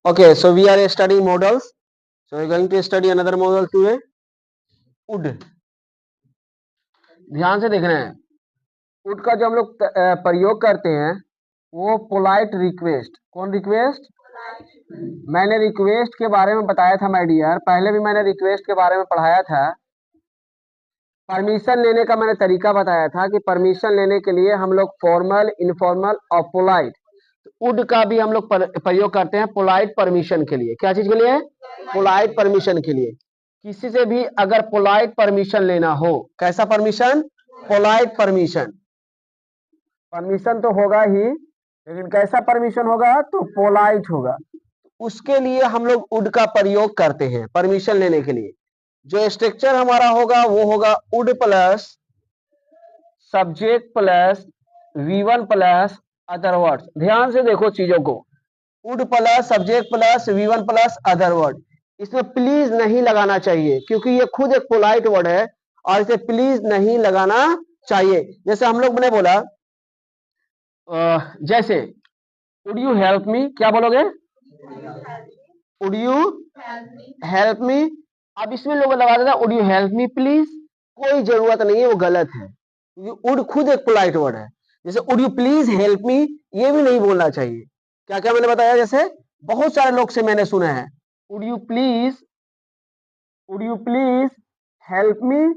Okay, so we are studying models. So we're going to study another model today. Wood. ध्यान से देखना है, would का जो हम लोग प्रयोग करते हैं वो पोलाइट रिक्वेस्ट। कौन रिक्वेस्ट? मैंने रिक्वेस्ट के बारे में बताया था माय डियर, पहले भी मैंने रिक्वेस्ट के बारे में पढ़ाया था। परमिशन लेने का मैंने तरीका बताया था कि परमिशन लेने के लिए हम लोग फॉर्मल, इनफॉर्मल और पोलाइट। वुड का भी हम लोग प्रयोग करते हैं पोलाइट परमिशन के लिए। क्या चीज के लिए? पोलाइट परमिशन के लिए। किसी से भी अगर पोलाइट परमिशन लेना हो, कैसा परमिशन? Polite permission. परमिशन तो होगा ही, लेकिन कैसा परमिशन होगा? तो पोलाइट होगा। उसके लिए हम लोग वुड का प्रयोग करते हैं परमिशन लेने के लिए। जो स्ट्रक्चर हमारा होगा वो होगा would plus subject plus V1 plus other words. ध्यान से देखो चीजों को, would plus subject plus V1 plus other word. इसमें प्लीज नहीं लगाना चाहिए क्योंकि ये खुद एक पोलाइट वर्ड है और इसे प्लीज नहीं लगाना चाहिए। जैसे हम लोग ने बोला जैसे वुड यू हेल्प मी, क्या बोलोगे? Would you help me. अब इसमें लोग लगा देना would you help me please. कोई जरूरत नहीं है, वो गलत है। वुड खुद एक पोलाइट वर्ड है। जैसे would you please help me, ये भी नहीं बोलना चाहिए। क्या क्या मैंने बताया? जैसे बहुत सारे लोग से मैंने सुना है would you please help me.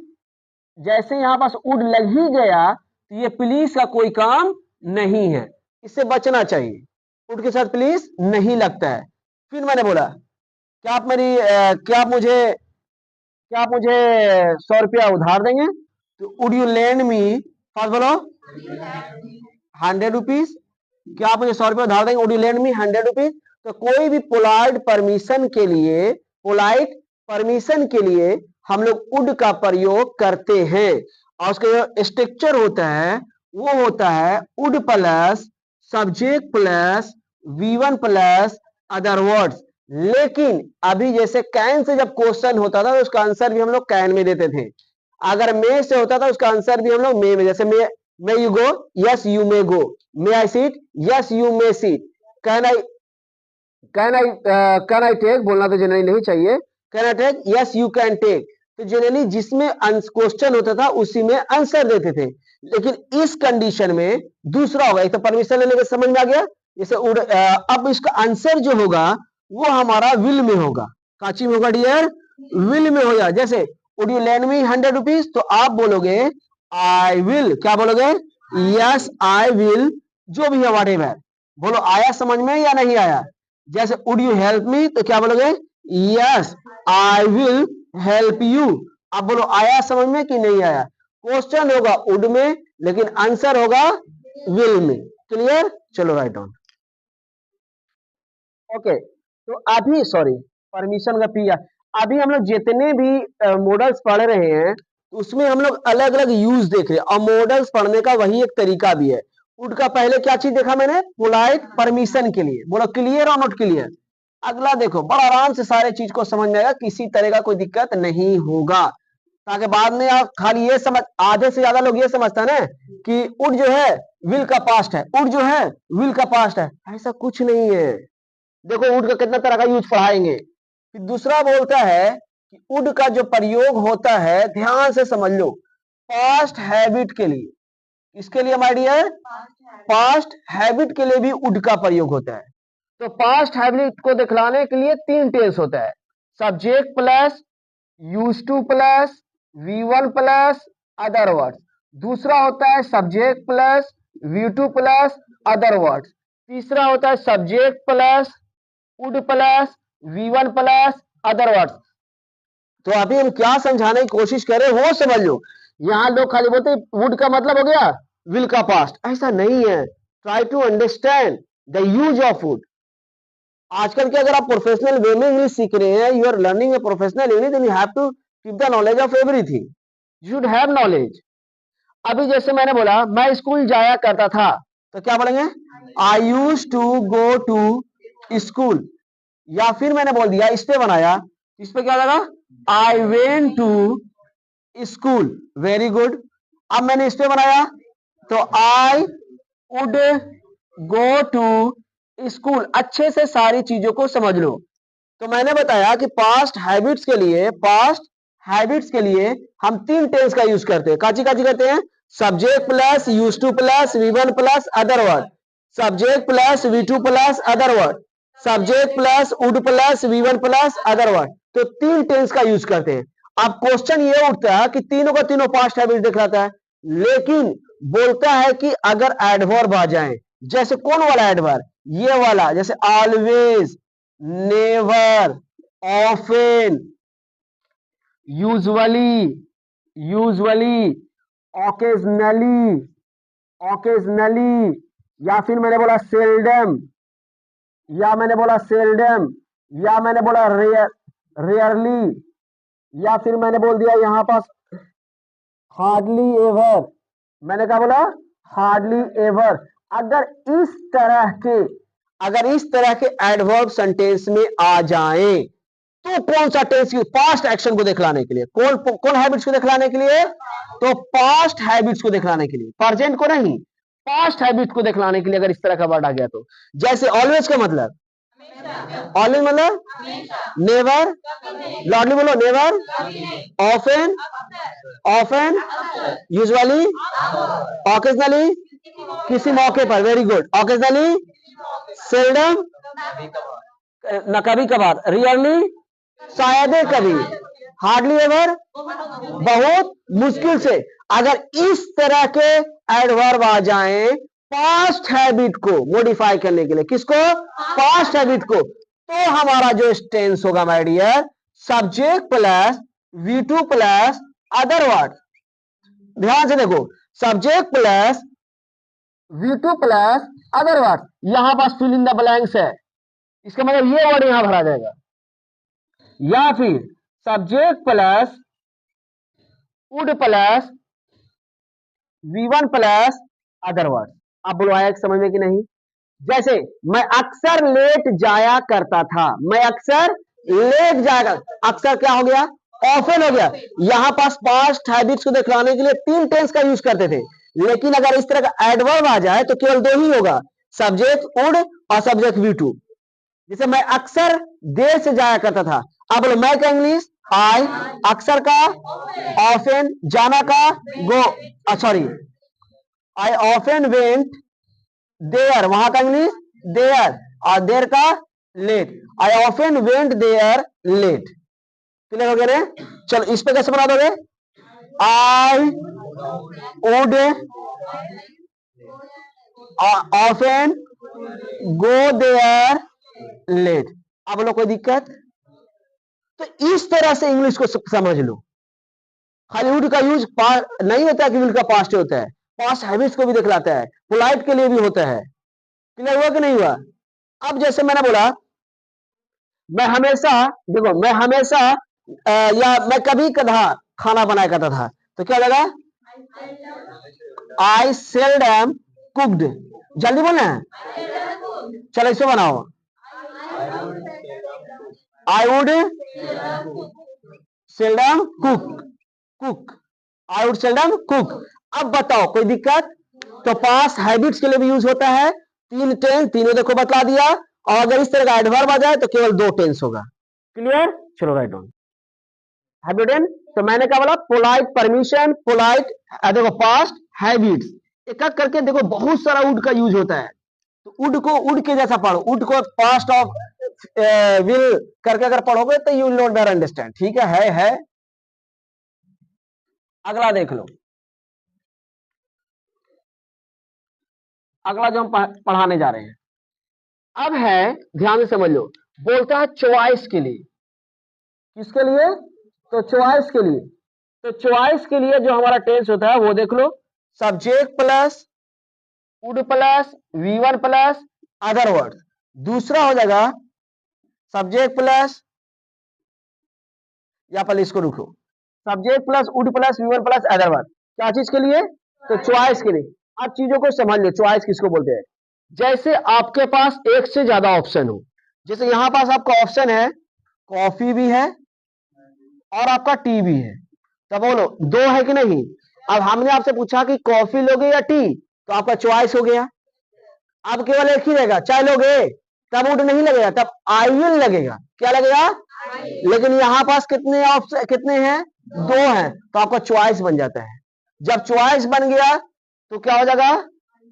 जैसे यहां पास वुड लग ही गया तो ये प्लीज का कोई काम नहीं है, इससे बचना चाहिए। वुड के साथ प्लीज नहीं लगता है। फिर मैंने बोला क्या आप मेरी क्या आप मुझे 100 रुपया उधार देंगे? तो वुड यू लेंड मी, पास बोलो, 100 रुपीज। क्या आप मुझे 100 रुपया उधार देंगे? Would you lend me 100 rupees. तो कोई भी पोलाइट परमिशन के लिए हम लोग वुड का प्रयोग करते हैं। और उसका जो स्ट्रक्चर होता है वो होता है would plus subject plus V1 plus other words. लेकिन अभी जैसे कैन से जब क्वेश्चन होता था तो उसका आंसर भी हम लोग कैन में देते थे। अगर मे से होता था उसका आंसर भी हम लोग मे में। जैसे may you go, yes you may go. May I sit, yes you may sit. Can I take बोलना तो जनरली नहीं चाहिए। Can I take, yes you can take. तो जनरली जिसमें क्वेश्चन होता था उसी में आंसर देते थे। लेकिन इस कंडीशन में दूसरा होगा। एक तो परमिशन लेने के समझ में आ गया। जैसे अब इसका आंसर जो होगा वो हमारा विल में होगा। काची में होगा डियर? विल में होगा। जैसे would you lend me 100 rupees, तो आप बोलोगे आई विल। क्या बोलोगे? Yes I will. जो भी है व्हाट एवर बोलो। आया समझ में या नहीं आया? जैसे वुड यू हेल्प मी, तो क्या बोलोगे? Yes I will help you. अब बोलो आया समझ में कि नहीं आया? क्वेश्चन होगा वुड में लेकिन आंसर होगा विल में। क्लियर? चलो राइट डाउन। ओके, तो अभी सॉरी परमिशन का पिया, अभी हम लोग जितने भी मॉडल्स पढ़ रहे हैं उसमें हम लोग अलग अलग यूज देख रहे हैं और मॉडल्स पढ़ने का वही एक तरीका भी है। वुड का पहले क्या चीज देखा मैंने? पोलाइट परमिशन के लिए। बोलो क्लियर और नॉट क्लियर? अगला देखो, बड़ा आराम से सारे चीज को समझ में आएगा, किसी तरह का कोई दिक्कत नहीं होगा। ताकि बाद में आप खाली ये समझ, आधे से ज्यादा लोग ये समझता है ना कि वुड जो है विल का पास्ट है, वुड जो है विल का पास्ट है। ऐसा कुछ नहीं है। देखो वुड का कितना तरह का यूज पढ़ाएंगे। फिर दूसरा बोलता है कि वुड का जो प्रयोग होता है, ध्यान से समझ लो, पास्ट हैबिट के लिए। इसके लिए माय डियर, पास्ट हैबिट के लिए भी वुड का प्रयोग होता है। तो पास्ट हैबिट को दिखलाने के लिए 3 टेंस होता है, subject plus use to plus V1 plus other words. दूसरा होता है subject plus V2 plus other words. तीसरा होता है subject plus would plus V1 plus other words. तो अभी हम क्या समझाने की कोशिश कर रहे हैं वो समझ लो। यहां लोग खाली बोलते वुड का मतलब हो गया विल का पास्ट, ऐसा नहीं है। Try to understand the use of would. आजकल के अगर आप प्रोफेशनल वे में इंग्लिश सीख रहे हैं, you are learning a professional English, then you have to keep the knowledge of everything. You should have knowledge. अभी जैसे मैंने बोला मैं स्कूल जाया करता था, तो क्या बोलेंगे? I use to go to school. या फिर मैंने बोल दिया, इस पे बनाया, इस पे क्या लगा? I went to school. Very good. अब मैंने इस पे बनाया तो I would go to school, अच्छे से सारी चीजों को समझ लो। तो मैंने बताया कि पास्ट हैबिट्स के लिए हम तीन टेंस का यूज करते हैं। काची काची करते हैं? Subject plus use to plus V1 plus other word, subject plus वी2 plus other word, subject plus would plus V1 plus other word. तो तीन टेंस का यूज करते हैं। अब क्वेश्चन ये उठता है कि तीनों का तीनों पास्ट हैबिट दिखलाता है, लेकिन बोलता है कि अगर एडवर्ब आ जाए, जैसे कौन वाला एडवर्ब? ये वाला, जैसे always, never, often, usually, occasionally, या फिर मैंने बोला सेल्डम, या मैंने बोला रेयरली, या फिर मैंने बोल दिया यहां पास हार्डली एवर। मैंने क्या बोला? Hardly ever. अगर इस तरह के एडवर्ब सेंटेंस में आ जाएं, तो कौन सा टेंस? पास्ट एक्शन को दिखलाने के लिए, कौन हैबिट्स को दिखलाने के लिए? तो पास्ट हैबिट्स को दिखलाने के लिए, प्रेजेंट को नहीं, पास्ट हैबिट को दिखलाने के लिए अगर इस तरह का वर्ड आ गया तो। जैसे ऑलवेज का मतलब, ऑलवेज मतलब नेवर, लॉर्डली बोलो, नेवर, ऑफन, यूजुअली, ऑकेजनली, किसी मौके पर, वेरी गुड, ऑकेजनली, सेल्डम, न कभी कभार, रियरली, शायद कभी, हार्डली एवर, बहुत मुश्किल से। अगर इस तरह के एडवर्ब आ जाएं पास्ट हैबिट को मॉडिफाई करने के लिए, किसको? पास्ट हैबिट को, तो हमारा जो टेंस होगा माय डियर, सब्जेक्ट प्लस वी2 प्लस अदर वर्ड। ध्यान से देखो, सब्जेक्ट प्लस वी2 प्लस अदर वर्ड, यहां पास फिल इन द ब्लैंक्स है, इसका मतलब ये वर्ड यहां भरा जाएगा। या फिर subject plus would plus V1 plus other word. आप बोलो आया समझ में कि नहीं? जैसे मैं अक्सर लेट जाया करता था, मैं अक्सर लेट जाया, अक्सर क्या हो गया? ऑफन हो गया। यहां पास पास्ट हैबिट्स को दिखलाने के लिए तीन टेंस का यूज करते थे, लेकिन अगर इस तरह का एडवर्ब आ जाए तो केवल दो ही होगा, सब्जेक्ट वुड और सब्जेक्ट वी2। जैसे मैं अक्सर देर से जाया करता था, अब बोलो मैं का इंग्लिश आई, अक्सर का ऑफन, जाना का go, sorry, I often went there, वहां का इंग्लिश देयर, और देर का late, I often went there late. Clear हो गया? चलो इस पे कैसे बना दोगे? I would often go there late. आप लोग कोई दिक्कत? तो इस तरह से इंग्लिश को समझ लो। खाली वुड का यूज नहीं होता है कि वुड का पास्ट होता है, पास्ट हैबिट्स को भी दिखलाता है, पोलाइट के लिए भी होता है। क्लियर हुआ कि नहीं हुआ? अब जैसे मैंने बोला, मैं हमेशा, देखो मैं हमेशा या मैं कभी कदा खाना बनाया करता था, तो क्या लगा? आई सेल्डम कुक्ड। जल्दी बोलना है, चलो इसे बनाओ, I would seldom cook, I would seldom cook. अब बताओ कोई दिक्कत? तो पास्ट हैबिट्स के लिए भी यूज होता है, तीन टेंस, तीनों देखो बतला दिया, और अगर इस तरह का एडवर्ब आ जाए तो केवल दो टेंस होगा। क्लियर? चलो राइट डाउन। हैबिट, तो मैंने क्या बोला? पोलाइट परमिशन, पोलाइट, देखो पास्ट हैबिट्स, एक एक करके देखो, बहुत सारा वुड का यूज होता है। तो वुड को वुड के जैसा पढ़ो, वुड को पास्ट ऑफ विल करके अगर पढ़ोगे तो you will not better understand. ठीक है। अगला देख लो, अगला जो हम पढ़ाने जा रहे हैं अब है, ध्यान से समझ लो, बोलता है चॉइस के लिए। किसके लिए? तो चॉइस के लिए। तो चॉइस के लिए जो हमारा टेंस होता है वो देख लो, subject plus would plus V1 plus other word. दूसरा हो जाएगा सब्जेक्ट प्लस, या पहले इसको रुको, subject plus would plus V1 plus other word. क्या चीज के लिए? तो चॉइस के लिए। आप चीजों को समझ लो, चॉइस किसको बोलते हैं? जैसे आपके पास एक से ज्यादा ऑप्शन हो, जैसे यहां पास आपका ऑप्शन है कॉफी भी है और आपका टी भी है, तो बोलो दो है कि नहीं? अब हमने आपसे पूछा कि कॉफी लोगे या टी, तो आपका चॉइस हो गया। अब केवल एक ही रहेगा, चाहे लोगे तब वुड नहीं लगेगा, तब आई विल लगेगा। क्या लगेगा? लेकिन यहां पास कितने ऑप्शन, कितने हैं? दो हैं, तो आपका चॉइस बन जाता है। जब चॉइस बन गया तो क्या हो जाएगा?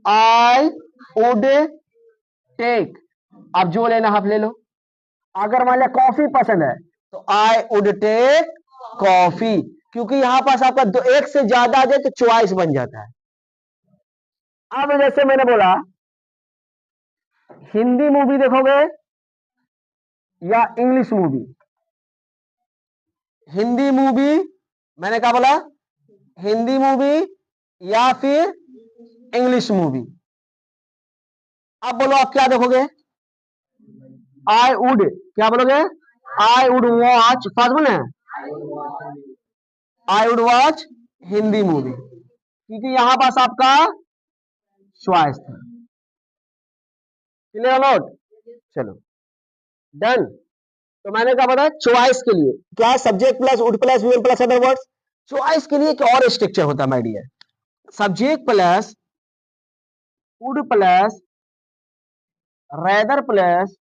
I would take. अब जो लेना आप ले लो। अगर मान लिया कॉफी पसंद है तो आई वुड टेक कॉफी, क्योंकि यहां पास आपका दो, एक से ज्यादा आ जाए तो चॉइस बन जाता है। अब जैसे मैंने बोला हिंदी मूवी देखोगे या इंग्लिश मूवी? हिंदी मूवी, मैंने क्या बोला? हिंदी मूवी या फिर इंग्लिश मूवी? अब बोलो आप क्या देखोगे? आई वुड, क्या बोलोगे? I would watch, first one है I would watch Hindi movie, क्योंकि यहां पास आपका चॉइस था। Clear not? चलो डन। तो मैंने कहा बताया चॉइस के लिए क्या? Subject plus would plus V L plus other words. Choice के लिए एक और स्ट्रक्चर होता है my dear, subject plus would plus rather plus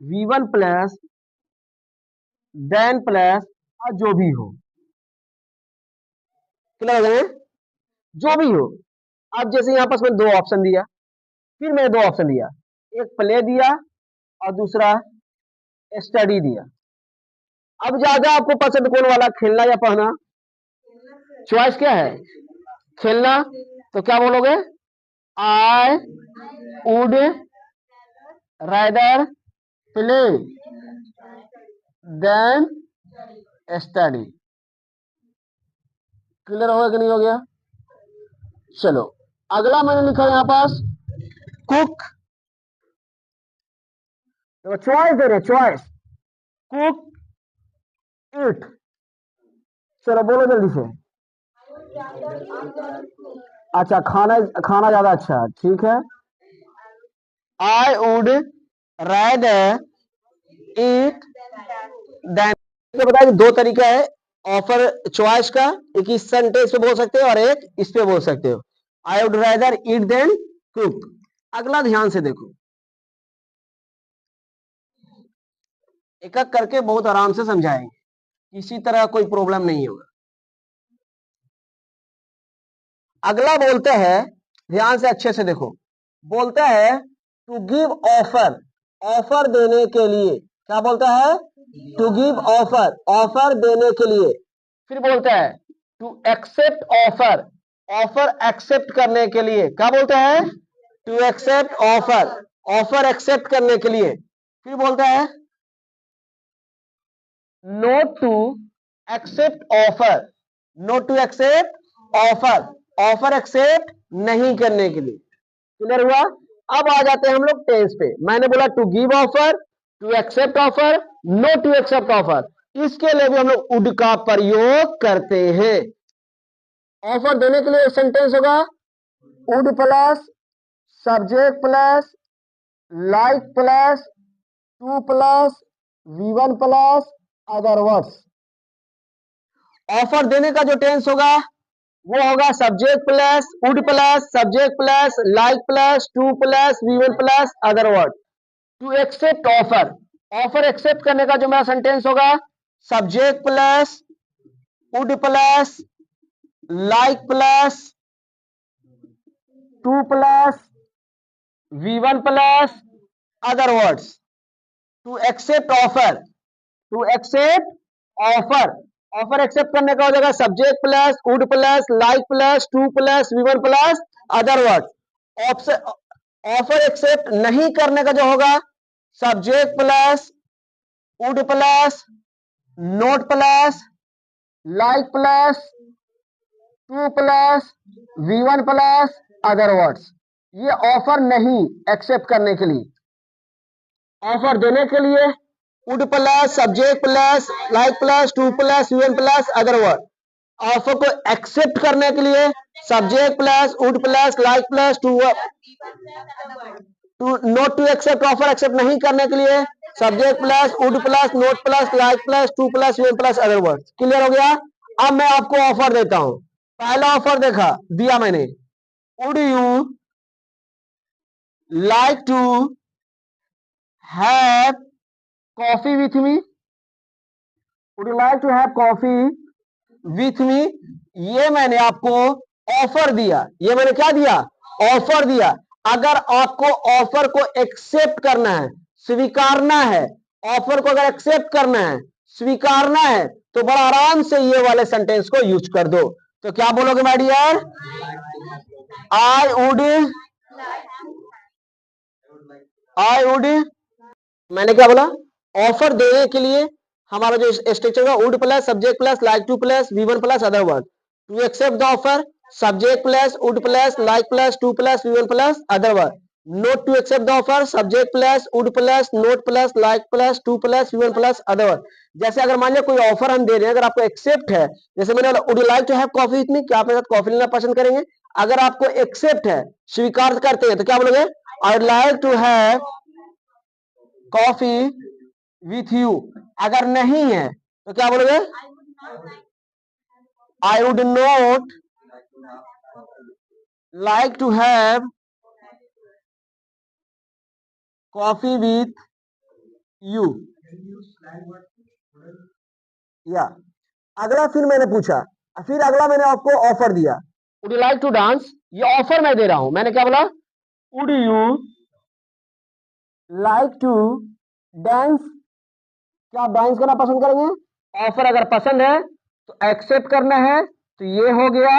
V1 plus then plus जो भी हो। क्लियर है? जो भी हो। अब जैसे यहां पास मैंने दो ऑप्शन दिया, फिर मैंने दो ऑप्शन दिया, एक प्ले दिया और दूसरा स्टडी दिया। अब ज्यादा आपको पसंद कौन वाला, खेलना या पढ़ना? चॉइस क्या है? खेलना। तो क्या बोलोगे? I would rather play than study. Clear होगा कि नहीं हो गया? चलो अगला मैंने लिखा यहां पास कुक। तो चॉइस दे रहे, चॉइस कुक इट। चलो बोलो जल्दी से। अच्छा खाना, खाना ज्यादा अच्छा है, ठीक है। I would rather eat than. बताया कि दो तरीका है ऑफर चॉइस का, एक इस सेंटेंस पे बोल सकते हो और एक इस पे बोल सकते हो। I would rather eat than cook. अगला ध्यान से देखो, एक एक करके बहुत आराम से समझाएंगे, किसी तरह कोई प्रॉब्लम नहीं होगा। अगला बोलते हैं, ध्यान से अच्छे से देखो, बोलता है टू गिव ऑफर, ऑफर देने के लिए। क्या बोलता है? टू गिव ऑफर, ऑफर देने के लिए। फिर बोलता है to accept offer, offer accept करने के लिए। क्या बोलता है? To accept offer, offer accept करने के लिए। फिर बोलता है not to accept offer, not to accept offer, offer accept नहीं करने के लिए। क्लियर हुआ? अब आ जाते हैं हम लोग टेंस पे। मैंने बोला to give offer, to accept offer, not to accept offer. इसके लिए भी हम लोग वुड का प्रयोग करते हैं। ऑफर देने के लिए सेंटेंस होगा would plus subject plus like plus to plus V1 plus other words. Offer देने का जो टेंस होगा वो होगा subject plus would plus subject plus like plus to plus V1 plus other word. To accept offer, offer accept करने का जो मेरा सेंटेंस होगा subject plus would plus like plus to plus V1 plus other words. To accept offer, to accept offer, offer accept करने का हो जाएगा subject plus would plus like plus to plus V1 plus other word. Offer accept नहीं करने का जो होगा subject plus would plus not plus like plus to plus V1 plus other words. ये ऑफर नहीं एक्सेप्ट करने के लिए। ऑफर देने के लिए would plus subject plus like plus to plus V1 plus other word. Offer को एक्सेप्ट करने के लिए subject plus would plus like plus to not to accept offer accept नहीं करने के लिए subject plus would plus not plus like plus to plus V1 plus other word. Clear हो गया? अब मैं आपको ऑफर देता हूं। पहला ऑफर देखा दिया मैंने, would you like to have coffee with me? Would you like to have coffee with me? ये मैंने आपको ऑफर दिया, ये मैंने क्या दिया? ऑफर दिया। अगर आपको ऑफर को एक्सेप्ट करना है, स्वीकारना है, ऑफर को अगर एक्सेप्ट करना है, स्वीकारना है, तो बड़ा आराम से ये वाले सेंटेंस को यूज कर दो। तो क्या बोलोगे माय डियर? आई वुड मैंने क्या बोला? ऑफर देने के लिए हमारा जो स्ट्रक्चर होगा would plus subject plus like to plus V1 plus other word. To accept the offer subject plus would plus like plus to plus V1 plus other word. Not to accept the offer subject plus would plus not plus like plus to plus V1 plus other word. जैसे अगर मान लिया कोई offer हम दे रहे हैं, अगर आपको एक्सेप्ट है, जैसे मैंने बोला would you like to have coffee with me, क्या आप मेरे साथ कॉफी लेना पसंद करेंगे? अगर आपको एक्सेप्ट है, स्वीकार करते हैं, तो क्या बोलोगे? I would like to have coffee with you. अगर नहीं है तो क्या बोलोगे? I would not like to have coffee with you. या अगला फिर मैंने पूछा, फिर अगला मैंने आपको ऑफर दिया, would you like to dance. ये ऑफर मैं दे रहा हूं, मैंने क्या बोला? Would you like to dance. क्या आप डांस करना पसंद करेंगे? ऑफर अगर पसंद है तो एक्सेप्ट करना है, तो ये हो गया।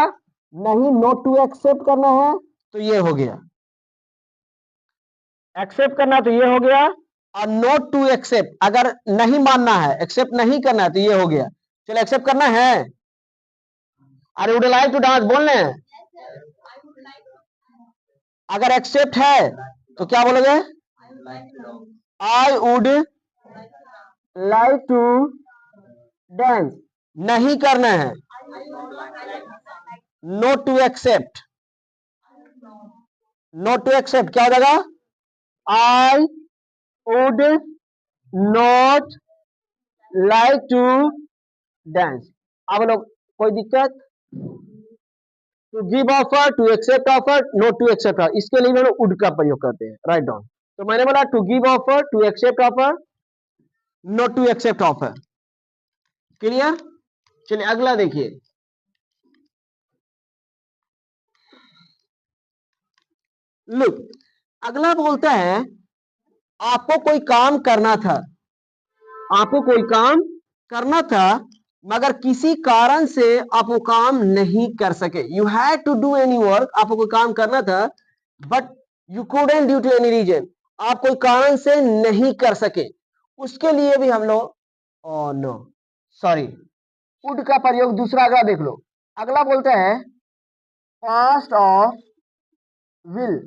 नहीं, नोट टू एक्सेप्ट करना है तो ये हो गया। एक्सेप्ट करना तो ये हो गया, और नोट टू एक्सेप्ट अगर नहीं मानना है, एक्सेप्ट नहीं करना है, तो ये हो गया। चलो एक्सेप्ट करना है। अरे वुड लाइक टू डांस बोलने हैं। अगर एक्सेप्ट है तो क्या बोलोगे? I would like to dance. नहीं करना है, not to accept. Not to accept क्या हो जाएगा? I would not like to dance. अब लोग कोई दिक्कत? To give offer, to accept offer, not to accept offer, इसके लिए हम लोग वुड का प्रयोग करते हैं। Write down. तो मैंने बोला to give offer, to accept offer, not to accept offer. Clear? चलिए अगला देखिए। लुक, अगला बोलता है आपको कोई काम करना था, आपको कोई काम करना था, मगर किसी कारण से आप वो काम नहीं कर सके। You had to do any work, आपको कोई काम करना था, but you couldn't due to any reason, आप कोई कारण से नहीं कर सके। उसके लिए भी हम लोग नो सॉरी वुड का प्रयोग दूसरा अगला देख लो। अगला बोलता है past of will.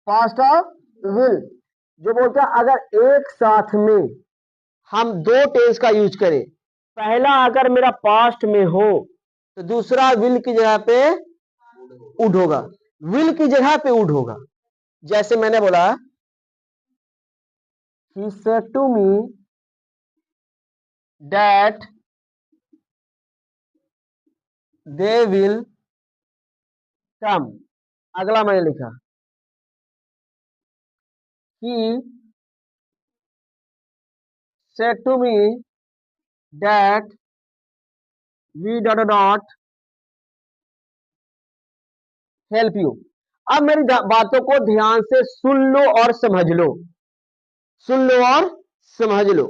Past of will जो बोलता है अगर एक साथ में हम दो टेंस का यूज करें, पहला अगर मेरा पास्ट में हो तो दूसरा विल की जगह पे वुड होगा, विल की जगह पे वुड होगा। जैसे मैंने बोला he said to me that they will come। अगला मैंने लिखा he said to me that we dot help you। अब मेरी बातों को ध्यान से सुन लो और समझ लो, सुन लो और समझ लो।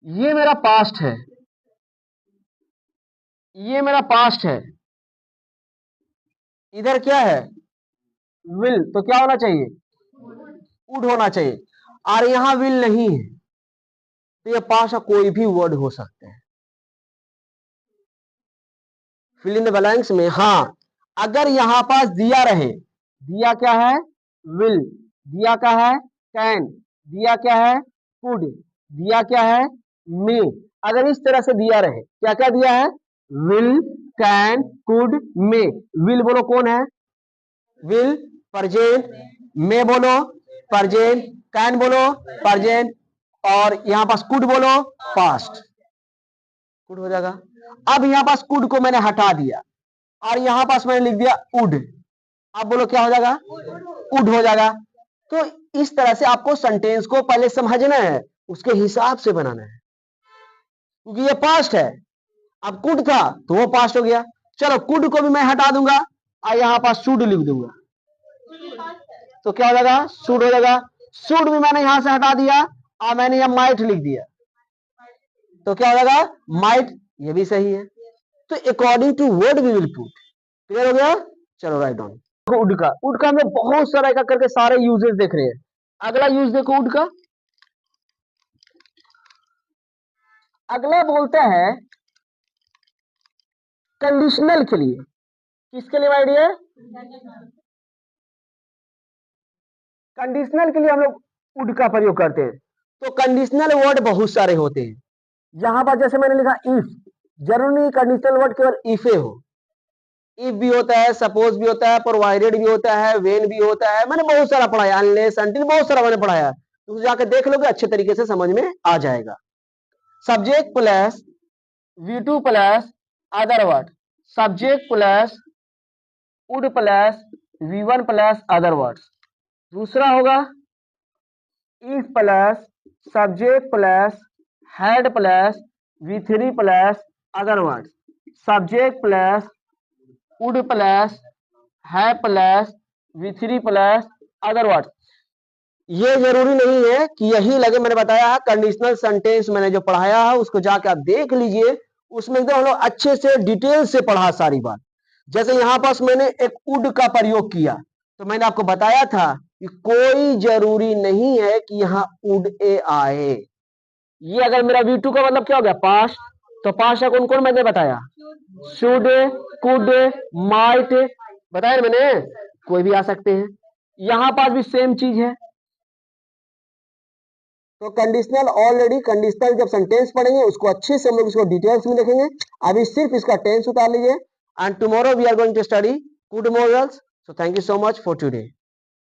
ये मेरा पास्ट है, ये मेरा पास्ट है, इधर क्या है? विल, तो क्या होना चाहिए? वुड होना चाहिए। और यहां विल नहीं है, तो ये पास्ट का कोई भी वर्ड हो सकता है। फिल इन द ब्लैंक्स में हाँ, अगर यहां पास दिया रहे, दिया क्या है? विल, दिया क्या है? कैन, दिया क्या है? कुड, दिया क्या है? मे। अगर इस तरह से दिया रहे, क्या क्या दिया है? Will, can, could, may. Will बोलो कौन है? विल प्रेजेंट, मे बोलो प्रेजेंट, कैन बोलो प्रेजेंट, और यहां पास कुड बोलो पास्ट। कुड हो जाएगा। अब यहां पास कुड को मैंने हटा दिया और यहां पास मैंने लिख दिया वुड। अब बोलो क्या हो जाएगा? वुड हो जाएगा। तो इस तरह से आपको सेंटेंस को पहले समझना है, उसके हिसाब से बनाना है, क्योंकि ये पास्ट है। अब कुड था तो वो पास्ट हो गया, चलो कुड को भी मैं हटा दूंगा और यहां पास शुड लिख दूंगा, तो क्या हो जाएगा, शुड हो जाएगा। शुड भी मैंने यहां से हटा दिया और मैंने यहां माइट लिख दिया, तो क्या हो जाएगा, माइट। ये भी सही है। तो according to word we will put. Clear हो गया, चलो राइट डाउन। उड का, उड का हम लोग बहुत सारा एक करके सारे यूजेस देख रहे हैं। अगला यूज देखो उड का, अगला बोलता है कंडीशनल के लिए। किसके लिए माय डियर, कंडीशनल के लिए हम लोग उड का प्रयोग करते हैं। तो कंडीशनल वर्ड बहुत सारे होते हैं। यहां पर जैसे मैंने लिखा इफ, जरूरी नहीं कंडीशनल वर्ड केवल इफ हो, इफ भी होता है, सपोज भी होता है, प्रोवाइडेड भी होता है, वेन भी होता है, मैंने बहुत सारा पढ़ाया, अनलेस अनटिल बहुत सारा मैंने पढ़ाया, तो जाकर देख लोगे अच्छे तरीके से समझ में आ जाएगा। Subject plus V2 plus other word, subject plus would plus V1 plus other words. दूसरा होगा if plus subject plus had plus V3 plus other words, subject plus would plus have plus V3 plus other words. ये जरूरी नहीं है कि यही लगे, मैंने बताया है कंडीशनल सेंटेंस मैंने जो पढ़ाया है उसको जाके आप देख लीजिए, उसमें एकदम हम लोग अच्छे से डिटेल से पढ़ा सारी बात। जैसे यहां पास मैंने एक वुड का प्रयोग किया, तो मैंने आपको बताया था कि कोई जरूरी नहीं है कि यहाँ वुड ए आए। ये अगर मेरा V2 का मतलब क्या हो गया, पास्ट, तो पास्ट कौन कौन मैंने बताया, शुड, कुड, माइट, बताया ना मैंने, कोई भी आ सकते हैं। यहां पास भी सेम चीज है। तो कंडीशनल, ऑलरेडी कंडीशनल जब सेंटेंस पढ़ेंगे उसको अच्छे से हम लोग इसको डिटेल्स में देखेंगे। अभी सिर्फ इसका टेंस उतार लीजिए, and tomorrow we are going to study good modals. So thank you so much for today.